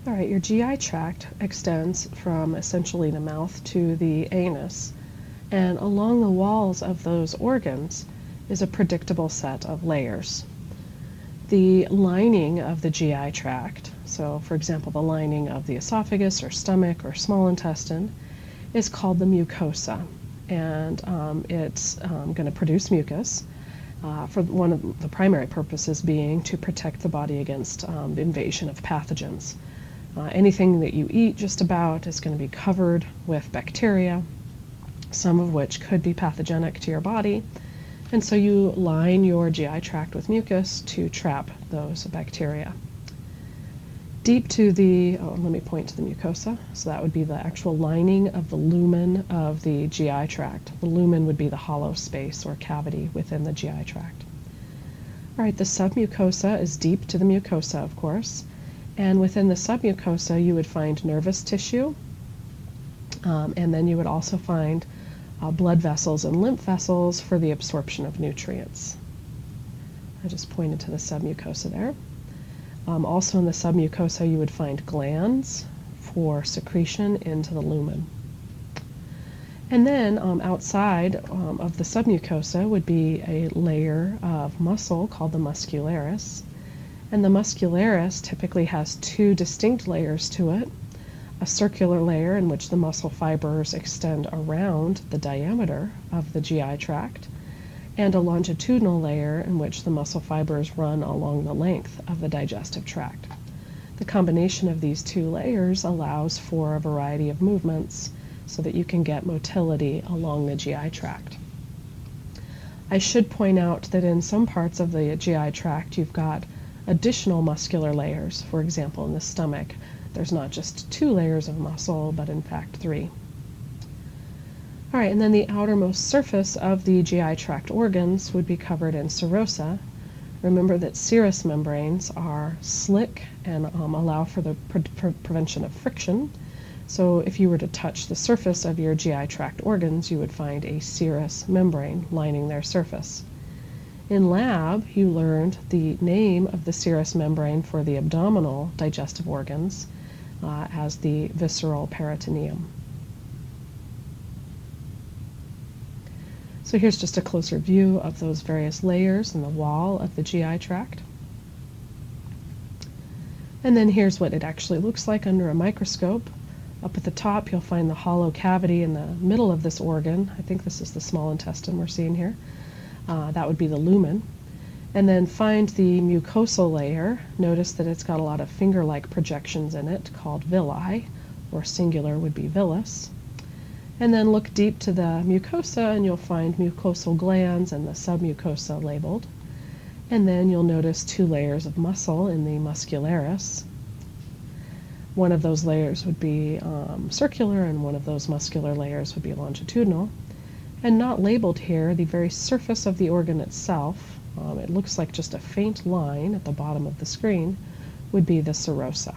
All right, your GI tract extends from essentially the mouth to the anus, and along the walls of those organs is a predictable set of layers. The lining of the GI tract, so for example the lining of the esophagus or stomach or small intestine, is called the mucosa, and it's going to produce mucus for one of the primary purposes being to protect the body against the invasion of pathogens. Anything that you eat just about is going to be covered with bacteria, some of which could be pathogenic to your body, and so you line your GI tract with mucus to trap those bacteria. Deep to the, let me point to the mucosa, so that would be the actual lining of the lumen of the GI tract. The lumen would be the hollow space or cavity within the GI tract. All right, the submucosa is deep to the mucosa, of course, and within the submucosa you would find nervous tissue, and then you would also find blood vessels and lymph vessels for the absorption of nutrients. I just pointed to the submucosa there. Also in the submucosa you would find glands for secretion into the lumen. And then outside of the submucosa would be a layer of muscle called the muscularis. And the muscularis typically has two distinct layers to it: a circular layer in which the muscle fibers extend around the diameter of the GI tract, and a longitudinal layer in which the muscle fibers run along the length of the digestive tract. The combination of these two layers allows for a variety of movements so that you can get motility along the GI tract. I should point out that in some parts of the GI tract you've got additional muscular layers. For example, in the stomach, there's not just two layers of muscle, but in fact three. All right, and then the outermost surface of the GI tract organs would be covered in serosa. Remember that serous membranes are slick and allow for the prevention of friction. So if you were to touch the surface of your GI tract organs, you would find a serous membrane lining their surface. In lab, you learned the name of the serous membrane for the abdominal digestive organs as the visceral peritoneum. So here's just a closer view of those various layers in the wall of the GI tract. And then here's what it actually looks like under a microscope. Up at the top you'll find the hollow cavity in the middle of this organ. I think this is the small intestine we're seeing here. That would be the lumen. And then find the mucosal layer. Notice that it's got a lot of finger-like projections in it called villi, or singular would be villus. And then look deep to the mucosa and you'll find mucosal glands and the submucosa labeled. And then you'll notice two layers of muscle in the muscularis. One of those layers would be circular and one of those muscular layers would be longitudinal. And not labeled here, the very surface of the organ itself, it looks like just a faint line at the bottom of the screen, would be the serosa.